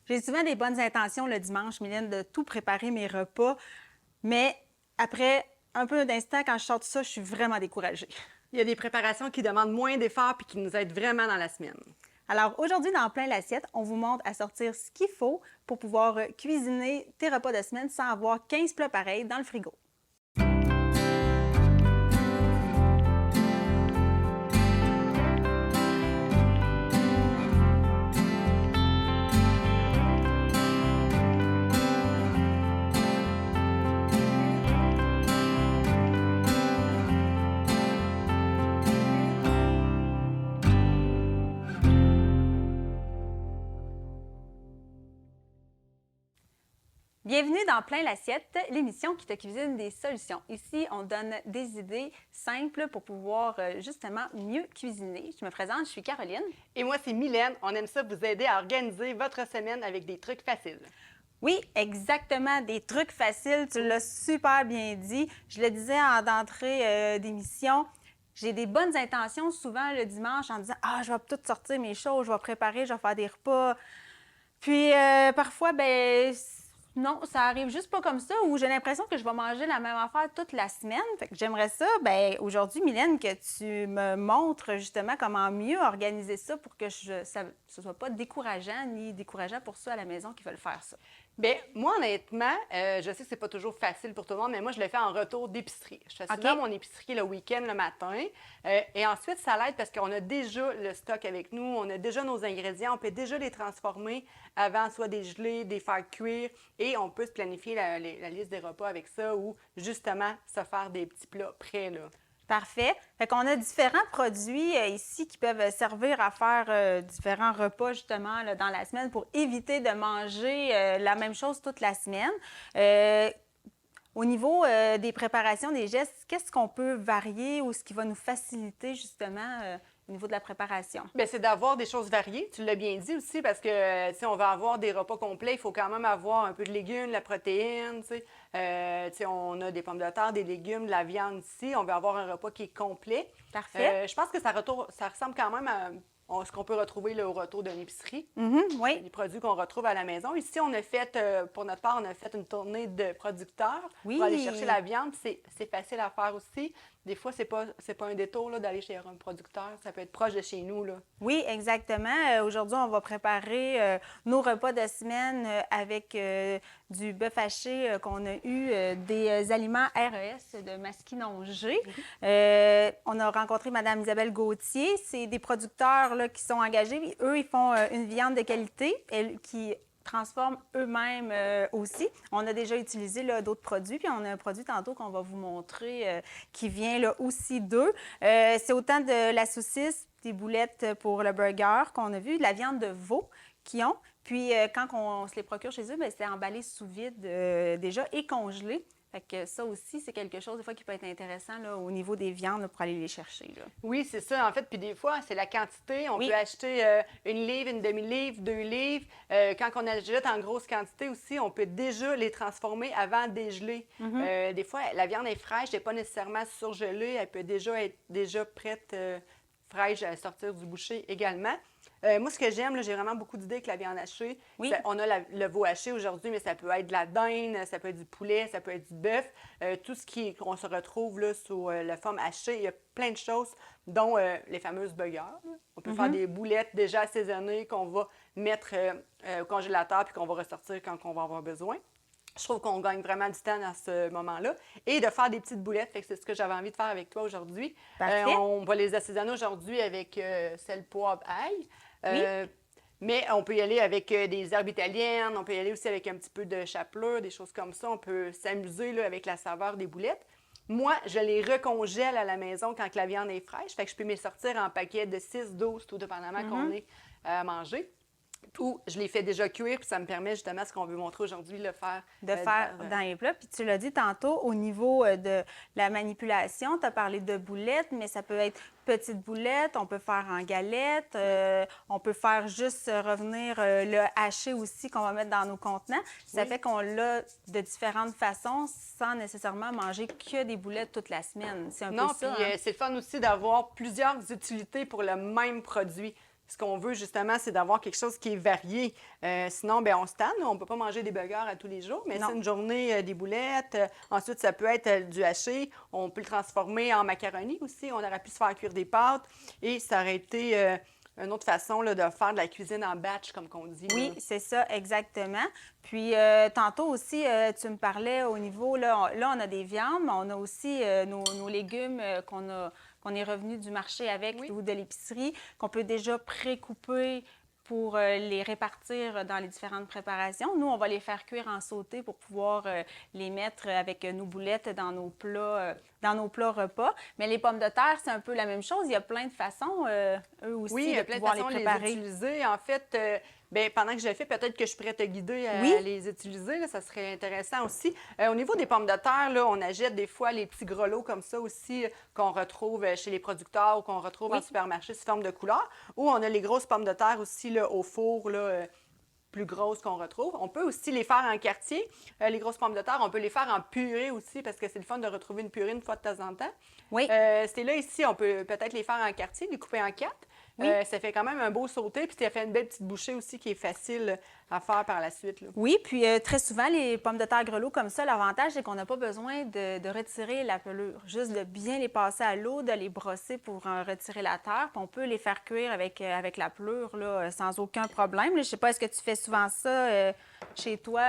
J'ai souvent des bonnes intentions le dimanche, Mylène, de tout préparer mes repas, mais après un peu d'instant, quand je sors de ça, je suis vraiment découragée. Il y a des préparations qui demandent moins d'efforts puis qui nous aident vraiment dans la semaine. Alors aujourd'hui, dans Plein l'assiette, on vous montre à sortir ce qu'il faut pour pouvoir cuisiner tes repas de semaine sans avoir 15 plats pareils dans le frigo. Bienvenue dans Plein l'assiette, l'émission qui te cuisine des solutions. Ici, on donne des idées simples pour pouvoir justement mieux cuisiner. Je me présente, je suis Caroline. Et moi, c'est Mylène. On aime ça vous aider à organiser votre semaine avec des trucs faciles. Oui, exactement, des trucs faciles, tu l'as super bien dit. Je le disais en d'entrée d'émission, j'ai des bonnes intentions souvent le dimanche en disant « Ah, je vais tout sortir mes choses, je vais préparer, je vais faire des repas. » Puis parfois, ben non, ça arrive juste pas comme ça, ou j'ai l'impression que je vais manger la même affaire toute la semaine. Fait que j'aimerais ça, ben aujourd'hui, Mylène, que tu me montres justement comment mieux organiser ça pour que ça ne soit pas décourageant ni décourageant pour ceux à la maison qui veulent faire ça. Bien, moi, honnêtement, je sais que c'est pas toujours facile pour tout le monde, mais moi, je le fais en retour d'épicerie. Je fais souvent mon épicerie le week-end, le matin. Et ensuite, ça l'aide parce qu'on a déjà le stock avec nous, on a déjà nos ingrédients, on peut déjà les transformer avant, soit des gelés, des faire cuire, et on peut se planifier la liste des repas avec ça ou justement se faire des petits plats prêts, là. Parfait. Fait qu'on a différents produits ici qui peuvent servir à faire différents repas justement là, dans la semaine pour éviter de manger la même chose toute la semaine. Au niveau des préparations, des gestes, qu'est-ce qu'on peut varier ou ce qui va nous faciliter justement au niveau de la préparation? Bien, c'est d'avoir des choses variées. Tu l'as bien dit aussi parce que si on va avoir des repas complets, il faut quand même avoir un peu de légumes, de la protéine. On a des pommes de terre, des légumes, de la viande ici. On veut avoir un repas qui est complet. Parfait. Je pense que ça ressemble quand même à ce qu'on peut retrouver là, au retour d'une épicerie. Oui. Les produits qu'on retrouve à la maison. Ici, on a fait, pour notre part, on a fait une tournée de producteurs pour aller chercher la viande. C'est facile à faire aussi. Des fois, c'est pas un détour là, d'aller chez un producteur. Ça peut être proche de chez nous, là. Oui, exactement. Aujourd'hui, on va préparer nos repas de semaine avec du bœuf haché qu'on a eu, des aliments RES de Masquinongé. On a rencontré Mme Isabelle Gauthier. C'est des producteurs là, qui sont engagés. Eux, ils font une viande de qualité qui transforment eux-mêmes aussi. On a déjà utilisé d'autres produits, puis on a un produit tantôt qu'on va vous montrer qui vient là, aussi d'eux. C'est autant de la saucisse, des boulettes pour le burger qu'on a vu, de la viande de veau qu'ils ont. Puis quand on se les procure chez eux, bien, c'est emballé sous vide déjà et congelé. Fait que ça aussi, c'est quelque chose des fois qui peut être intéressant là, au niveau des viandes là, pour aller les chercher. Là. Oui, c'est ça, en fait. Puis des fois, c'est la quantité. On peut acheter une livre, une demi-livre, 2 livres. Quand on achète en grosse quantité aussi, on peut déjà les transformer avant de dégeler. Des fois, la viande est fraîche, elle n'est pas nécessairement surgelée. Elle peut déjà être prête, fraîche à sortir du boucher également. Moi, ce que j'aime, là, j'ai vraiment beaucoup d'idées avec la viande hachée. Oui. On a le veau haché aujourd'hui, mais ça peut être de la dinde, ça peut être du poulet, ça peut être du bœuf. Tout ce qu'on se retrouve là, sous la forme hachée, il y a plein de choses, dont les fameuses burgers. Là. On peut faire des boulettes déjà assaisonnées qu'on va mettre au congélateur puis qu'on va ressortir quand on va avoir besoin. Je trouve qu'on gagne vraiment du temps dans ce moment-là. Et de faire des petites boulettes, fait que c'est ce que j'avais envie de faire avec toi aujourd'hui. On va les assaisonner aujourd'hui avec sel, poivre, ail. Mais on peut y aller avec des herbes italiennes, on peut y aller aussi avec un petit peu de chapelure, des choses comme ça. On peut s'amuser là, avec la saveur des boulettes. Moi, je les recongèle à la maison quand la viande est fraîche. Fait que je peux me les sortir en paquets de 6, 12, tout dépendamment qu'on est à manger. Ou je les fais déjà cuire, puis ça me permet justement ce qu'on veut montrer aujourd'hui, le faire. Dans les plats. Puis tu l'as dit tantôt, au niveau de la manipulation, tu as parlé de boulettes, mais ça peut être petites boulettes, on peut faire en galettes, on peut faire juste revenir le haché aussi qu'on va mettre dans nos contenants. Ça fait qu'on l'a de différentes façons sans nécessairement manger que des boulettes toute la semaine. C'est un peu ça. Non, puis c'est le fun aussi d'avoir plusieurs utilités pour le même produit. Ce qu'on veut, justement, c'est d'avoir quelque chose qui est varié. Sinon, bien, on se tanne. On ne peut pas manger des burgers à tous les jours, mais c'est une journée des boulettes. Ensuite, ça peut être du haché. On peut le transformer en macaroni aussi. On aurait pu se faire cuire des pâtes. Et ça aurait été une autre façon là, de faire de la cuisine en batch, comme qu'on dit. Oui, c'est ça, exactement. Puis, tantôt aussi, tu me parlais au niveau, là, on a des viandes, mais on a aussi nos légumes qu'on est revenu du marché avec ou de l'épicerie, qu'on peut déjà pré-couper pour les répartir dans les différentes préparations. Nous, on va les faire cuire en sauté pour pouvoir les mettre avec nos boulettes dans nos plats repas. Mais les pommes de terre, c'est un peu la même chose. Il y a plein de façons, eux aussi, de pouvoir les préparer. Les utiliser. En fait, bien, pendant que je le fais, peut-être que je pourrais te guider à les utiliser. Là, ça serait intéressant aussi. Au niveau des pommes de terre, là, on achète des fois les petits grelots comme ça aussi qu'on retrouve chez les producteurs ou qu'on retrouve en supermarché sous forme de couleur. Ou on a les grosses pommes de terre aussi là, au four, là, plus grosses qu'on retrouve. On peut aussi les faire en quartier. Les grosses pommes de terre, on peut les faire en purée aussi parce que c'est le fun de retrouver une purée une fois de temps en temps. Oui. C'est là, ici, on peut peut-être les faire en quartier, les couper en 4. Ça fait quand même un beau sauté, puis ça fait une belle petite bouchée aussi qui est facile à faire par la suite. Là. Oui, puis très souvent, les pommes de terre grelots comme ça, l'avantage, c'est qu'on n'a pas besoin de retirer la pelure. Juste de bien les passer à l'eau, de les brosser pour retirer la terre. Puis on peut les faire cuire avec la pelure là, sans aucun problème. Je ne sais pas, est-ce que tu fais souvent ça chez toi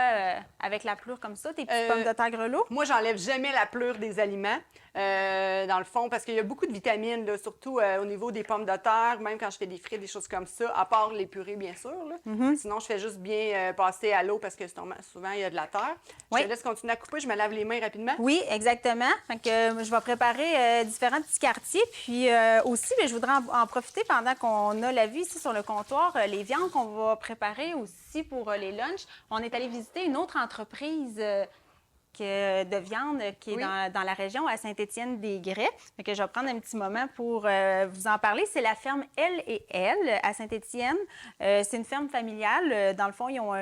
avec la pelure comme ça, tes petites pommes de terre grelots? Moi, j'enlève jamais la pelure des aliments, dans le fond, parce qu'il y a beaucoup de vitamines, là, surtout au niveau des pommes de terre, même quand je fais des frites, des choses comme ça, à part les purées, bien sûr. Là. Sinon, je fais juste bien passer à l'eau parce que souvent, il y a de la terre. Je te laisse continuer à couper. Je me lave les mains rapidement. Oui, exactement. Fait que, je vais préparer différents petits quartiers. Puis aussi, je voudrais en profiter pendant qu'on a la vue ici sur le comptoir, les viandes qu'on va préparer aussi pour les lunchs. On est allé visiter une autre entreprise de viande qui est dans la région, à Saint-Étienne-des-Grès. Que je vais prendre un petit moment pour vous en parler. C'est la ferme L&L à Saint-Étienne. C'est une ferme familiale. Dans le fond, ils ont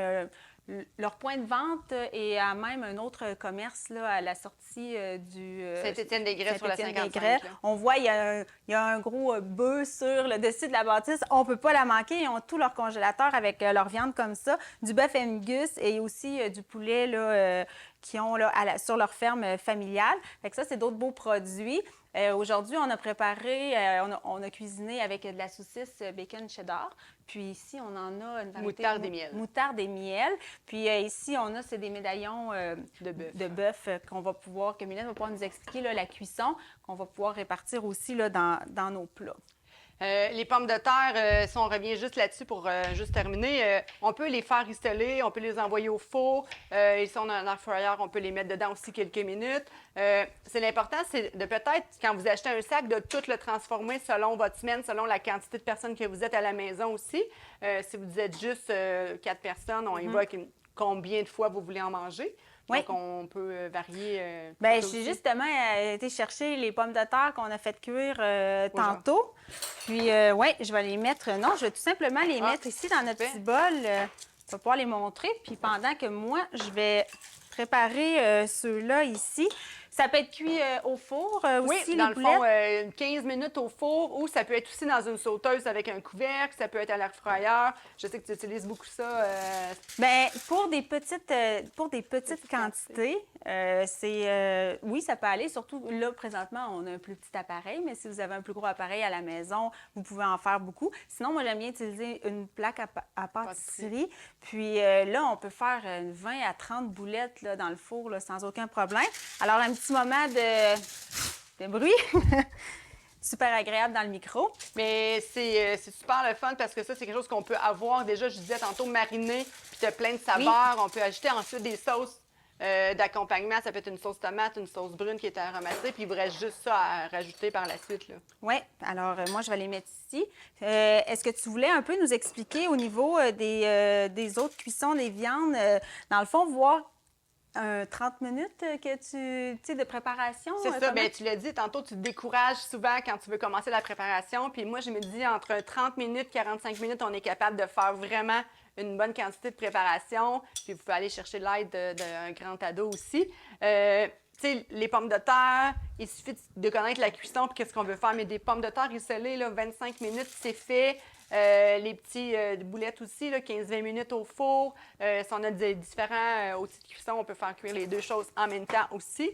leur point de vente et à même un autre commerce là, à la sortie du Saint-Étienne-des-Grès sur la 55. On voit, il y a un gros bœuf sur le dessus de la bâtisse. On ne peut pas la manquer. Ils ont tout leur congélateur avec leur viande comme ça. Du bœuf Angus et aussi du poulet là, qu'ils ont là, sur leur ferme familiale. Fait que ça, c'est d'autres beaux produits. Aujourd'hui, on a préparé, on a cuisiné avec de la saucisse bacon cheddar. Puis ici, on en a une variété moutarde et miel. Puis ici, on a, c'est des médaillons de bœuf que Mylène va pouvoir nous expliquer là, la cuisson, qu'on va pouvoir répartir aussi là, dans nos plats. Les pommes de terre, si on revient juste là-dessus pour juste terminer, on peut les faire ristoler, on peut les envoyer au four. Ici, on a un air fryer, on peut les mettre dedans aussi quelques minutes. C'est l'important, c'est de peut-être, quand vous achetez un sac, de tout le transformer selon votre semaine, selon la quantité de personnes que vous êtes à la maison aussi. Si vous êtes juste 4 personnes, on y va avec combien de fois vous voulez en manger. Donc, on peut varier. Bien, j'ai justement été chercher les pommes de terre qu'on a fait cuire tantôt. Puis, je vais les mettre. Non, je vais tout simplement les mettre ici dans notre petit bol. On va pouvoir les montrer. Puis, pendant que moi, je vais préparer ceux-là ici. Ça peut être cuit au four aussi, dans les le boulettes. fond, 15 minutes au four ou ça peut être aussi dans une sauteuse avec un couvercle, ça peut être à l'air fryer. Je sais que tu utilises beaucoup ça. Bien, pour des petites quantités, oui, ça peut aller. Surtout là, présentement, on a un plus petit appareil, mais si vous avez un plus gros appareil à la maison, vous pouvez en faire beaucoup. Sinon, moi, j'aime bien utiliser une plaque à pâtisserie. Puis là, on peut faire 20 à 30 boulettes là, dans le four là, sans aucun problème. Alors, un petit moment de bruit. Super agréable dans le micro. Mais c'est super le fun parce que ça, c'est quelque chose qu'on peut avoir. Déjà, je disais tantôt mariner, puis tu as plein de saveurs. On peut ajouter ensuite des sauces d'accompagnement. Ça peut être une sauce tomate, une sauce brune qui est aromatisée, puis il vous reste juste ça à rajouter par la suite. Oui, alors moi, je vais les mettre ici. Est-ce que tu voulais un peu nous expliquer au niveau des autres cuissons des viandes, dans le fond, voir 30 minutes que tu sais, de préparation? C'est ça. Bien, tu l'as dit, tantôt, tu te décourages souvent quand tu veux commencer la préparation. Puis moi, je me dis, entre 30 minutes, 45 minutes, on est capable de faire vraiment une bonne quantité de préparation. Puis vous pouvez aller chercher l'aide d'un grand ado aussi. Tu sais, les pommes de terre, il suffit de connaître la cuisson puis qu'est-ce qu'on veut faire. Mais des pommes de terre rissolées, là, 25 minutes, c'est fait. Les petits boulettes aussi, 15-20 minutes au four. Si on a des différents outils de cuisson, on peut faire cuire les deux choses en même temps aussi.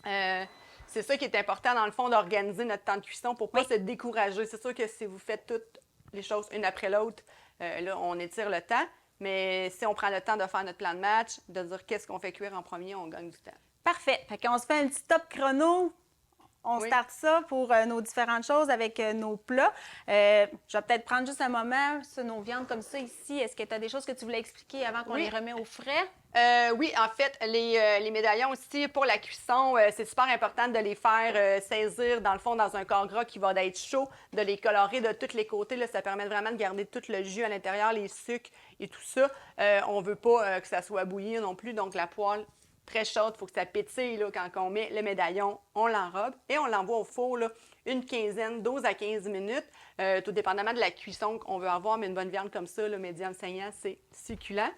C'est ça qui est important, dans le fond, d'organiser notre temps de cuisson pour ne pas se décourager. C'est sûr que si vous faites toutes les choses une après l'autre, là, on étire le temps. Mais si on prend le temps de faire notre plan de match, de dire qu'est-ce qu'on fait cuire en premier, on gagne du temps. Parfait. Fait qu'on se fait un petit top chrono. On starte ça pour nos différentes choses avec nos plats. Je vais peut-être prendre juste un moment sur nos viandes comme ça ici. Est-ce que tu as des choses que tu voulais expliquer avant qu'on les remet au frais? Oui, en fait, les médaillons aussi, pour la cuisson, c'est super important de les faire saisir, dans le fond, dans un corps gras qui va être chaud, de les colorer de tous les côtés. Là, ça permet vraiment de garder tout le jus à l'intérieur, les sucres et tout ça. On ne veut pas que ça soit bouilli non plus, donc la poêle très chaude, il faut que ça pétille là, quand on met le médaillon, on l'enrobe et on l'envoie au four là, une quinzaine, 12 à 15 minutes, tout dépendamment de la cuisson qu'on veut avoir, mais une bonne viande comme ça, le médium saignant, c'est succulent.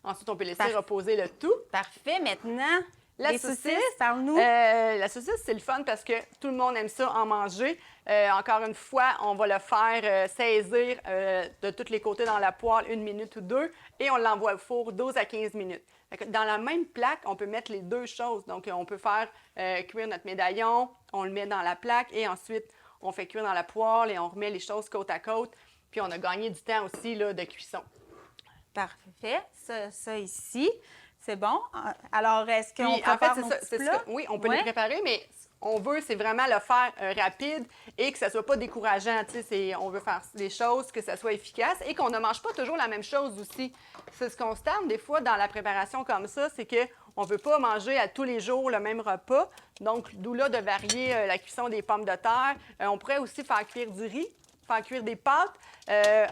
Ensuite, on peut laisser reposer le tout. Parfait. Maintenant, la saucisse, parle-nous. La saucisse, c'est le fun parce que tout le monde aime ça en manger. Encore une fois, on va le faire saisir de tous les côtés dans la poêle 1 minute ou 2 et on l'envoie au four 12 à 15 minutes. Dans la même plaque, on peut mettre les deux choses. Donc, on peut faire cuire notre médaillon, on le met dans la plaque et ensuite, on fait cuire dans la poêle et on remet les choses côte à côte. Puis, on a gagné du temps aussi là, de cuisson. Parfait. Ça ici, c'est bon. Alors, est-ce qu'on prépare nos petits plats? Oui, on peut les préparer, mais on veut, c'est vraiment le faire rapide et que ça ne soit pas décourageant. On veut faire des choses, que ça soit efficace et qu'on ne mange pas toujours la même chose aussi. C'est ce qu'on constate des fois dans la préparation comme ça, c'est qu'on ne veut pas manger à tous les jours le même repas. Donc, d'où là de varier la cuisson des pommes de terre. On pourrait aussi faire cuire du riz, faire cuire des pâtes.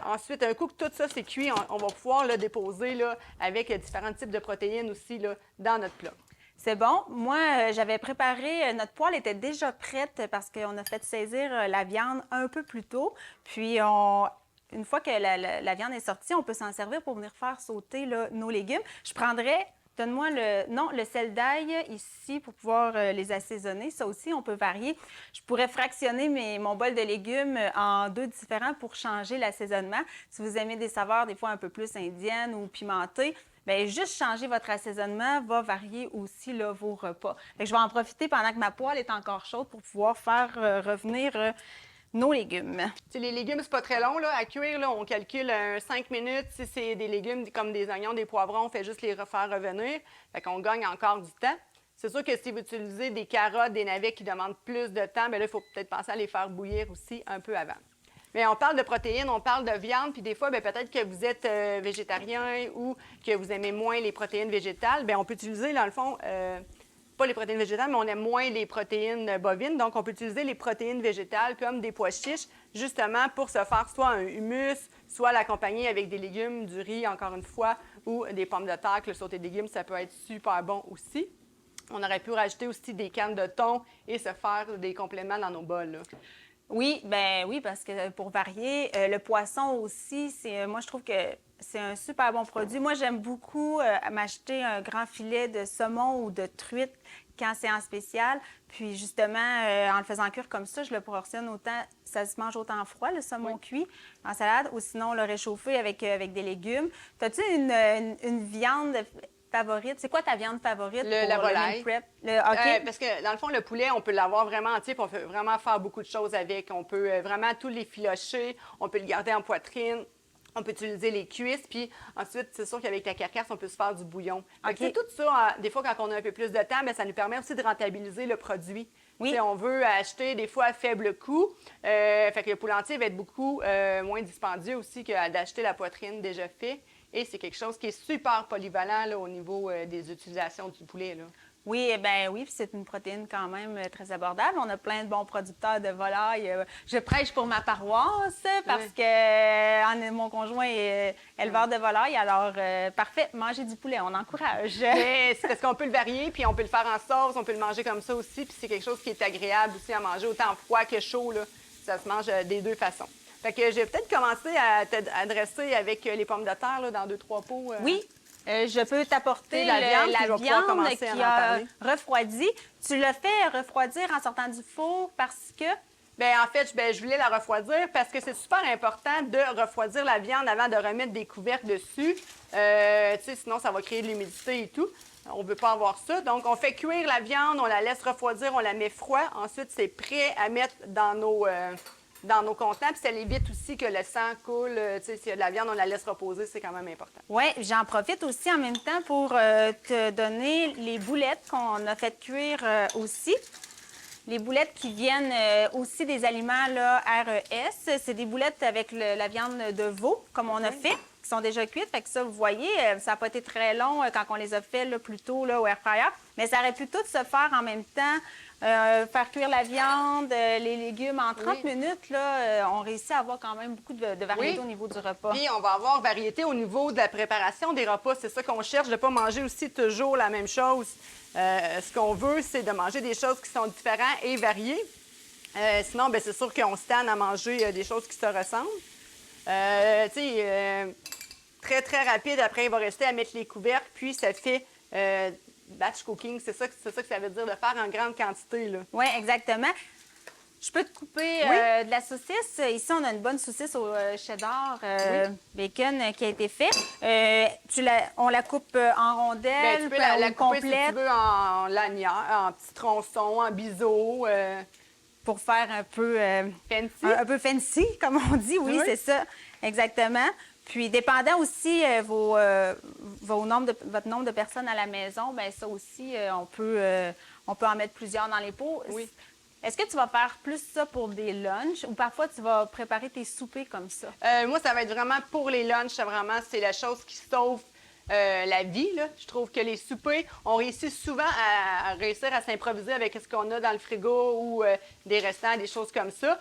Ensuite, un coup que tout ça c'est cuit, on va pouvoir le déposer là, avec différents types de protéines aussi là, dans notre plat. C'est bon. Moi, j'avais préparé, notre poêle était déjà prête parce qu'on a fait saisir la viande un peu plus tôt. Puis, une fois que la viande est sortie, on peut s'en servir pour venir faire sauter là, nos légumes. Je prendrais, donne-moi le sel d'ail ici pour pouvoir les assaisonner. Ça aussi, on peut varier. Je pourrais fractionner mon bol de légumes en 2 différents pour changer l'assaisonnement. Si vous aimez des saveurs des fois un peu plus indiennes ou pimentées, bien, juste changer votre assaisonnement va varier aussi là, vos repas. Fait que je vais en profiter pendant que ma poêle est encore chaude pour pouvoir faire revenir nos légumes. T'sais, les légumes, c'est pas très long là, à cuire. Là, on calcule 5 minutes. Si c'est des légumes comme des oignons, des poivrons, on fait juste les refaire revenir. Fait qu'on gagne encore du temps. C'est sûr que si vous utilisez des carottes, des navets qui demandent plus de temps, bien là, il faut peut-être penser à les faire bouillir aussi un peu avant. Mais on parle de protéines, on parle de viande, puis des fois, bien, peut-être que vous êtes végétarien ou que vous aimez moins les protéines végétales. Bien, on peut utiliser, dans le fond, pas les protéines végétales, mais on aime moins les protéines bovines. Donc, on peut utiliser les protéines végétales comme des pois chiches, justement pour se faire soit un hummus, soit l'accompagner avec des légumes, du riz, encore une fois, ou des pommes de terre, que le sauté de légumes, ça peut être super bon aussi. On aurait pu rajouter aussi des cannes de thon et se faire des compléments dans nos bols, là. Oui, parce que pour varier, le poisson aussi, moi je trouve que c'est un super bon produit. Moi, j'aime beaucoup m'acheter un grand filet de saumon ou de truite quand c'est en spécial. Puis justement, en le faisant cuire comme ça, je le portionne autant, ça se mange autant froid, le saumon cuit en salade, ou sinon le réchauffer avec des légumes. As-tu une viande favorite? C'est quoi ta viande favorite pour la volaille. le meal prep? Parce que dans le fond, le poulet, on peut l'avoir vraiment entier, puis on peut vraiment faire beaucoup de choses avec. On peut vraiment tout les filocher, on peut le garder en poitrine, on peut utiliser les cuisses, puis ensuite, c'est sûr qu'avec la carcasse, on peut se faire du bouillon. Okay. Tout ça, des fois, quand on a un peu plus de temps, bien, ça nous permet aussi de rentabiliser le produit. Oui. T'sais, on veut acheter des fois à faible coût, fait que le poulet entier va être beaucoup moins dispendieux aussi que d'acheter la poitrine déjà faite. Et c'est quelque chose qui est super polyvalent là, au niveau des utilisations du poulet, là. Oui, bien oui, puis c'est une protéine quand même très abordable. On a plein de bons producteurs de volailles. Je prêche pour ma paroisse parce que mon conjoint est éleveur de volailles. Alors, parfait, manger du poulet, on encourage. C'est parce qu'on peut le varier, puis on peut le faire en sauce, on peut le manger comme ça aussi. Puis c'est quelque chose qui est agréable aussi à manger, autant froid que chaud, là. Ça se mange des deux façons. Fait que je vais peut-être commencer à t'adresser avec les pommes de terre là, dans 2-3 pots. Oui, je peux t'apporter la viande qui a refroidi. Tu le fais refroidir en sortant du four parce que Bien, en fait, je voulais la refroidir parce que c'est super important de refroidir la viande avant de remettre des couvercles dessus. Tu sais, sinon, ça va créer de l'humidité et tout. On ne veut pas avoir ça. Donc, on fait cuire la viande, on la laisse refroidir, on la met froid. Ensuite, c'est prêt à mettre dans nos contenants. Puis ça évite aussi que le sang coule. Tu sais, s'il y a de la viande, on la laisse reposer. C'est quand même important. Oui, j'en profite aussi en même temps pour te donner les boulettes qu'on a fait cuire aussi. Les boulettes qui viennent aussi des aliments là, RES. C'est des boulettes avec la viande de veau, comme on a fait, qui sont déjà cuites. Fait que ça, vous voyez, ça n'a pas été très long quand on les a fait là, plus tôt là, au air fryer. Mais ça aurait pu tout se faire en même temps. Faire cuire la viande, les légumes. En 30 minutes, là, on réussit à avoir quand même beaucoup de variété au niveau du repas. Puis, on va avoir variété au niveau de la préparation des repas. C'est ça qu'on cherche, de ne pas manger aussi toujours la même chose. Ce qu'on veut, c'est de manger des choses qui sont différentes et variées. Sinon, bien, c'est sûr qu'on se tanne à manger des choses qui se ressemblent. Tu sais, très, très rapide. Après, il va rester à mettre les couvercles. Puis, ça fait batch cooking. C'est ça que ça veut dire, de faire en grande quantité, là. Oui, exactement. Je peux te couper de la saucisse. Ici, on a une bonne saucisse au cheddar bacon qui a été faite. On la coupe en rondelles, Bien, tu peux la couper complète. si tu veux en lanière, en petits tronçons, en biseaux. Pour faire un peu... Fancy. Un peu fancy, comme on dit. Oui, c'est ça. Exactement. Puis, dépendant aussi votre nombre de personnes à la maison, bien ça aussi, on peut en mettre plusieurs dans les pots. Oui. Est-ce que tu vas faire plus ça pour des lunchs ou parfois tu vas préparer tes soupers comme ça? Moi, ça va être vraiment pour les lunchs. C'est la chose qui sauve la vie, là. Je trouve que les soupers, on réussit souvent à réussir à s'improviser avec ce qu'on a dans le frigo ou des restants, des choses comme ça.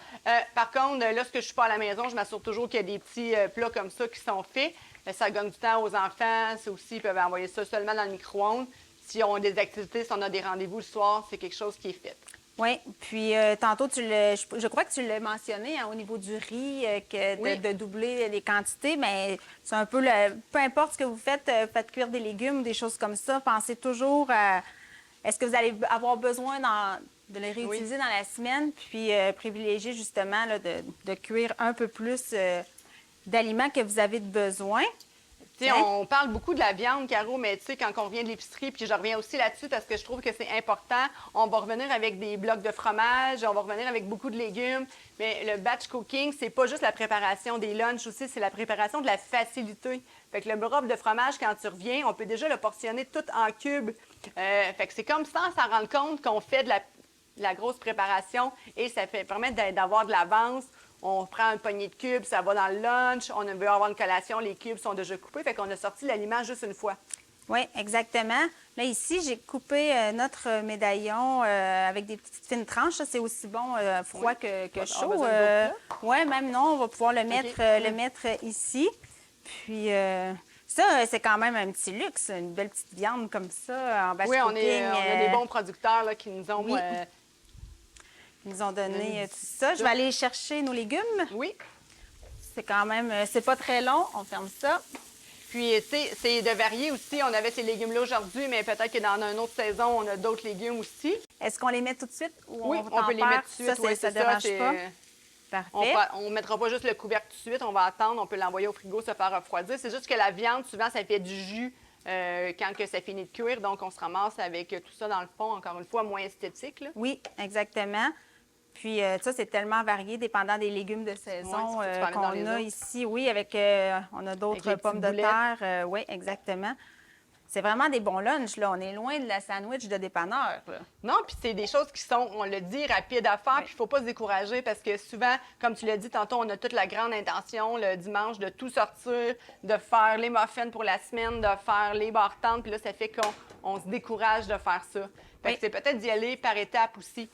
Par contre, lorsque je suis pas à la maison, je m'assure toujours qu'il y a des petits plats comme ça qui sont faits. Ça gagne du temps aux enfants. C'est aussi, ils peuvent envoyer ça seulement dans le micro-ondes. Si on a des activités, si on a des rendez-vous le soir, c'est quelque chose qui est fait. Oui, puis tantôt, je crois que tu l'as mentionné au niveau du riz, de doubler les quantités, mais c'est un peu peu importe ce que vous faites, faites cuire des légumes ou des choses comme ça, pensez toujours à est-ce que vous allez avoir besoin de les réutiliser dans la semaine, puis privilégier justement là, de cuire un peu plus d'aliments que vous avez besoin. T'sais, on parle beaucoup de la viande, Caro, mais tu sais, quand on revient de l'épicerie, puis je reviens aussi là-dessus parce que je trouve que c'est important, on va revenir avec des blocs de fromage, on va revenir avec beaucoup de légumes, mais le batch cooking, c'est pas juste la préparation des lunchs aussi, c'est la préparation de la facilité. Fait que le bloc de fromage, quand tu reviens, on peut déjà le portionner tout en cubes. Fait que c'est comme ça, on s'en rend compte qu'on fait de la grosse préparation et ça permet d'avoir de l'avance. On prend un poignet de cubes, ça va dans le lunch. On veut avoir une collation, les cubes sont déjà coupés. Fait qu'on a sorti l'aliment juste une fois. Oui, exactement. Là, ici, j'ai coupé notre médaillon avec des petites fines tranches. C'est aussi bon froid que chaud. Oui, même non, on va pouvoir le mettre ici. Puis, ça, c'est quand même un petit luxe, une belle petite viande comme ça en batch cooking. Oui, on a des bons producteurs là, qui nous ont... Ils nous ont donné tout ça. Je vais aller chercher nos légumes. Oui. C'est quand même... c'est pas très long. On ferme ça. Puis, tu sais, c'est de varier aussi. On avait ces légumes-là aujourd'hui, mais peut-être que dans une autre saison, on a d'autres légumes aussi. Est-ce qu'on les met tout de suite ou on peut les mettre tout de suite. Ça ne dérange pas? Parfait. On ne mettra pas juste le couvercle tout de suite. On va attendre. On peut l'envoyer au frigo, se faire refroidir. C'est juste que la viande, souvent, ça fait du jus quand que ça finit de cuire. Donc, on se ramasse avec tout ça dans le fond, encore une fois, moins esthétique, là. Oui, exactement. Puis ça, c'est tellement varié, dépendant des légumes de saison qu'on a ici. Oui, avec on a d'autres pommes de terre. Oui, exactement. C'est vraiment des bons lunchs, là. On est loin de la sandwich de dépanneur, là. Non, puis c'est des choses qui sont, on le dit, rapides à faire, puis il ne faut pas se décourager parce que souvent, comme tu l'as dit tantôt, on a toute la grande intention le dimanche de tout sortir, de faire les muffins pour la semaine, de faire les bartendes, puis là, ça fait qu'on se décourage de faire ça. Fait que c'est peut-être d'y aller par étapes aussi.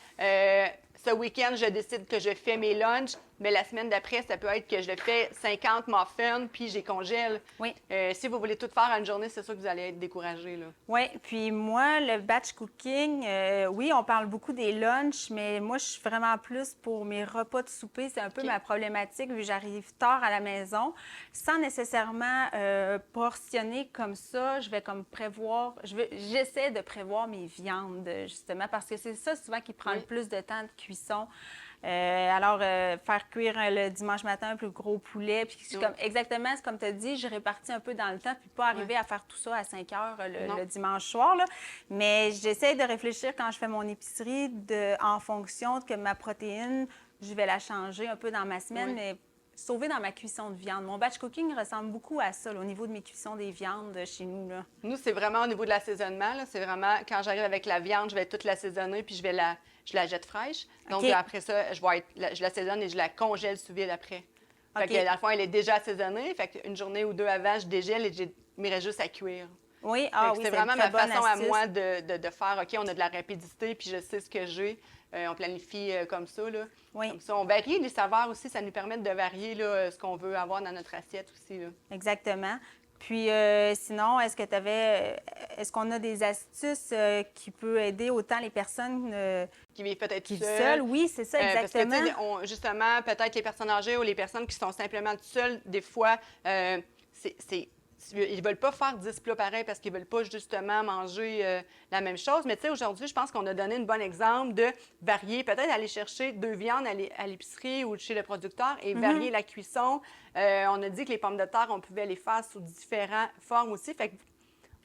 Ce week-end, je décide que je fais mes lunchs, mais la semaine d'après, ça peut être que je fais 50 muffins, puis j'ai congèle. Oui. Si vous voulez tout faire en une journée, c'est sûr que vous allez être découragé, là. Oui, puis moi, le batch cooking, oui, on parle beaucoup des lunchs, mais moi, je suis vraiment plus pour mes repas de souper. C'est un peu ma problématique, vu que j'arrive tard à la maison. Sans nécessairement portionner comme ça, je vais comme j'essaie de prévoir mes viandes, justement, parce que c'est ça souvent qui prend le plus de temps de cuisson. Alors, faire cuire le dimanche matin un plus gros poulet. Puis exactement, c'est comme tu as dit, je répartis un peu dans le temps, puis pas arriver à faire tout ça à 5 heures le dimanche soir. Là. Mais j'essaie de réfléchir quand je fais mon épicerie en fonction de que ma protéine, je vais la changer un peu dans ma semaine, mais sauver dans ma cuisson de viande. Mon batch cooking ressemble beaucoup à ça, là, au niveau de mes cuissons des viandes chez nous. Là. Nous, c'est vraiment au niveau de l'assaisonnement. C'est vraiment, quand j'arrive avec la viande, je vais toute l'assaisonner, puis je la jette fraîche. Donc, après ça, je l'assaisonne et je la congèle sous vide après. Fait que, dans le fond, elle est déjà assaisonnée. Fait qu'une journée ou deux avant, je dégèle et il me reste juste à cuire. Oui, c'est vraiment ma façon à moi de faire, OK, on a de la rapidité, puis je sais ce que j'ai. On planifie comme ça. Là. Comme ça, on varie les saveurs aussi. Ça nous permet de varier là, ce qu'on veut avoir dans notre assiette aussi. Là. Exactement. Puis sinon, est-ce qu'on a des astuces qui peuvent aider autant les personnes qui vivent peut-être seules? Oui, c'est ça, exactement. Parce que, justement, peut-être les personnes âgées ou les personnes qui sont simplement toutes seules, des fois, ils ne veulent pas faire 10 plats pareils parce qu'ils ne veulent pas justement manger la même chose. Mais tu sais, aujourd'hui, je pense qu'on a donné un bon exemple de varier, peut-être aller chercher 2 viandes à l'épicerie ou chez le producteur et varier la cuisson. On a dit que les pommes de terre, on pouvait les faire sous différentes formes aussi. Fait que,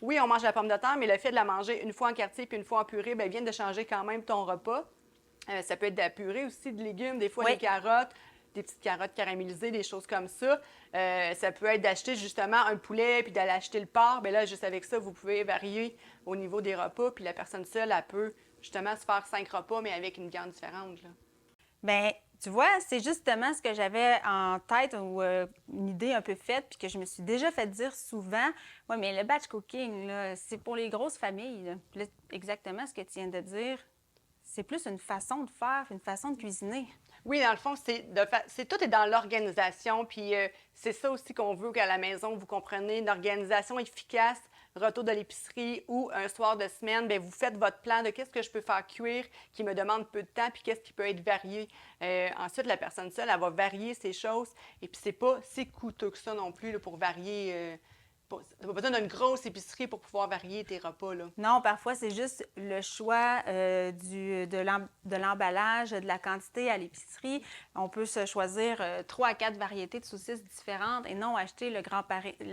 oui, on mange la pomme de terre, mais le fait de la manger une fois en quartier puis une fois en purée, bien, vient de changer quand même ton repas. Ça peut être de la purée aussi, de légumes, des fois des carottes. Des petites carottes caramélisées, des choses comme ça. Ça peut être d'acheter justement un poulet puis d'aller acheter le porc. Bien là, juste avec ça, vous pouvez varier au niveau des repas. Puis la personne seule, elle peut justement se faire 5 repas, mais avec une viande différente. Là. Bien, tu vois, c'est justement ce que j'avais en tête ou une idée un peu faite puis que je me suis déjà fait dire souvent. Oui, mais le batch cooking, là, c'est pour les grosses familles. Là. Puis là, exactement ce que tu viens de dire. C'est plus une façon de faire, une façon de cuisiner. Oui, dans le fond, tout est dans l'organisation. Puis c'est ça aussi qu'on veut qu'à la maison, vous compreniez, une organisation efficace, retour de l'épicerie ou un soir de semaine, bien, vous faites votre plan de qu'est-ce que je peux faire cuire qui me demande peu de temps, puis qu'est-ce qui peut être varié. Ensuite, la personne seule, elle va varier ces choses. Et puis, c'est pas si coûteux que ça non plus là, pour varier. Tu n'as pas besoin d'une grosse épicerie pour pouvoir varier tes repas. Là. Non, parfois, c'est juste le choix de l'emballage, de la quantité à l'épicerie. On peut se choisir 3 à 4 variétés de saucisses différentes et non acheter le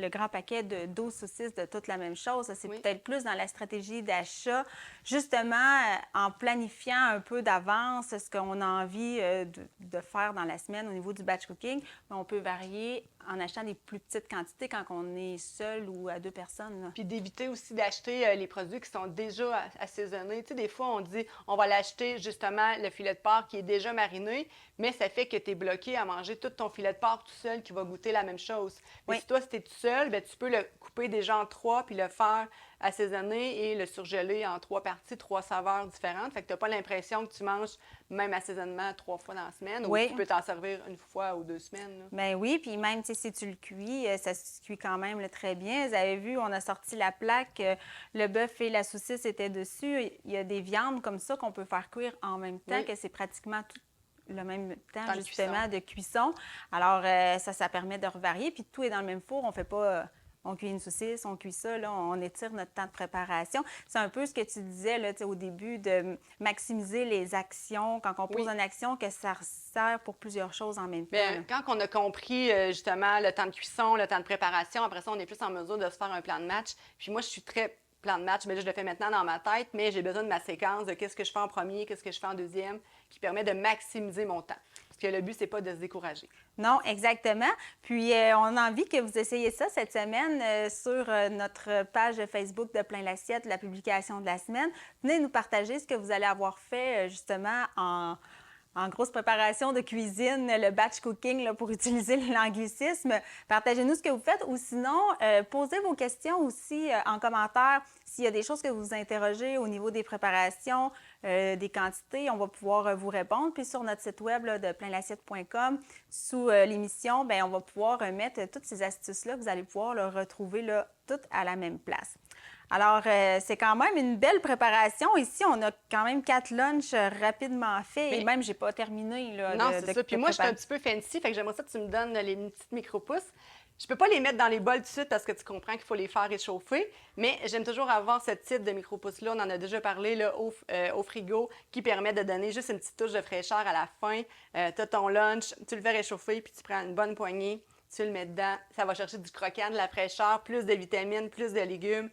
grand paquet de 12 saucisses de toute la même chose. C'est peut-être plus dans la stratégie d'achat, justement en planifiant un peu d'avance ce qu'on a envie de faire dans la semaine au niveau du batch cooking. Mais on peut varier en achetant des plus petites quantités quand on est seul ou à 2 personnes. Là. Puis d'éviter aussi d'acheter les produits qui sont déjà assaisonnés. Tu sais, des fois, on dit on va l'acheter justement le filet de porc qui est déjà mariné, mais ça fait que tu es bloqué à manger tout ton filet de porc tout seul qui va goûter la même chose. Mais si toi, si tu es tout seul, bien, tu peux le couper déjà en 3 puis le faire assaisonner et le surgeler en 3 parties, 3 saveurs différentes. Fait que tu n'as pas l'impression que tu manges même assaisonnement 3 fois dans la semaine ou tu peux t'en servir une fois ou 2 semaines. Bien oui, puis même si tu le cuis, ça se cuit quand même là, très bien. Vous avez vu, on a sorti la plaque, le bœuf et la saucisse étaient dessus. Il y a des viandes comme ça qu'on peut faire cuire en même temps, que c'est pratiquement tout le même temps, justement, de cuisson. Alors, ça permet de revarier. Puis tout est dans le même four. On fait pas... on cuit une saucisse, on cuit ça, là, on étire notre temps de préparation. C'est un peu ce que tu disais là, au début, de maximiser les actions, quand on pose une action, que ça sert pour plusieurs choses en même temps. Bien, quand on a compris justement le temps de cuisson, le temps de préparation, après ça, on est plus en mesure de se faire un plan de match. Puis moi, je suis très plan de match, mais là, je le fais maintenant dans ma tête, mais j'ai besoin de ma séquence, de qu'est-ce que je fais en premier, qu'est-ce que je fais en deuxième, qui permet de maximiser mon temps. Parce que le but, c'est pas de se décourager. Non, exactement. Puis, on a envie que vous essayiez ça cette semaine sur notre page Facebook de Plein l'Assiette, la publication de la semaine. Venez nous partager ce que vous allez avoir fait justement en grosse préparation de cuisine, le batch cooking, là, pour utiliser l'anglicisme. Partagez-nous ce que vous faites ou sinon, posez vos questions aussi en commentaire. S'il y a des choses que vous interrogez au niveau des préparations, des quantités, on va pouvoir vous répondre. Puis sur notre site web là, de plainlassiette.com, sous l'émission, bien, on va pouvoir mettre toutes ces astuces-là. Vous allez pouvoir le retrouver là, toutes à la même place. Alors, c'est quand même une belle préparation. Ici, on a quand même 4 lunchs rapidement faits. Et même, je n'ai pas terminé. Là, non, c'est ça. Puis moi, je suis un petit peu fancy, fait que j'aimerais ça que tu me donnes les petites micro-pousses. Je peux pas les mettre dans les bols tout de suite parce que tu comprends qu'il faut les faire réchauffer, mais j'aime toujours avoir ce type de micro-pousses-là, on en a déjà parlé, là, au frigo, qui permet de donner juste une petite touche de fraîcheur à la fin. Tu as ton lunch, tu le fais réchauffer, puis tu prends une bonne poignée, tu le mets dedans. Ça va chercher du croquant, de la fraîcheur, plus de vitamines, plus de légumes,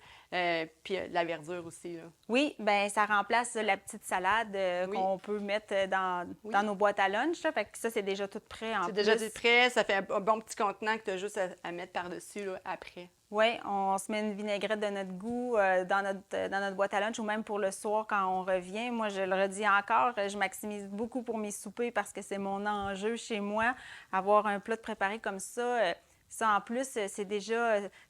puis de la verdure aussi, là. Oui, bien, ça remplace la petite salade Oui. qu'on peut mettre dans nos boîtes à lunch. Là. Fait que ça, c'est déjà tout prêt en C'est plus. déjà tout prêt, ça fait un bon petit contenant que tu as juste à mettre par-dessus là, après. Oui, on se met une vinaigrette de notre goût dans notre boîte à lunch ou même pour le soir quand on revient. Moi, je le redis encore, je maximise beaucoup pour mes soupers parce que c'est mon enjeu chez moi. Avoir un plat de préparé comme ça, ça en plus, c'est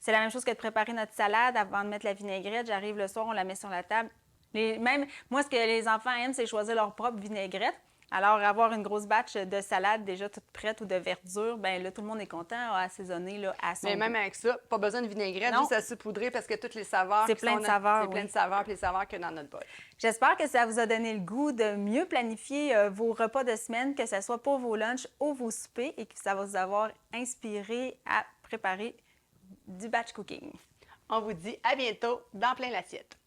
la même chose que de préparer notre salade avant de mettre la vinaigrette. J'arrive le soir, on la met sur la table. Moi, ce que les enfants aiment, c'est choisir leur propre vinaigrette. Alors, avoir une grosse batch de salade déjà toute prête ou de verdure, bien là, tout le monde est content à assaisonner là, à son Mais même goût. avec ça, pas besoin de vinaigrette, Non. juste à saupoudrer parce que toutes les saveurs. C'est plein de saveurs, C'est plein oui. de saveurs, puis les saveurs que dans notre bol. J'espère que ça vous a donné le goût de mieux planifier vos repas de semaine, que ce soit pour vos lunchs ou vos soupers, et que ça va vous avoir inspiré à préparer du batch cooking. On vous dit à bientôt dans Plein l'assiette.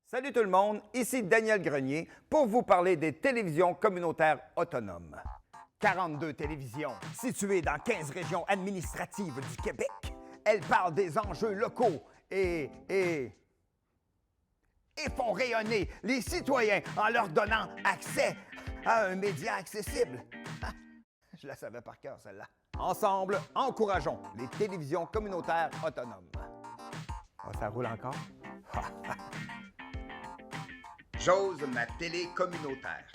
Salut tout le monde, ici Daniel Grenier pour vous parler des télévisions communautaires autonomes. 42 télévisions situées dans 15 régions administratives du Québec. Elles parlent des enjeux locaux et font rayonner les citoyens en leur donnant accès à un média accessible. Je la savais par cœur, celle-là. Ensemble, encourageons les télévisions communautaires autonomes. Ah, ça roule encore? J'ose ma télé communautaire.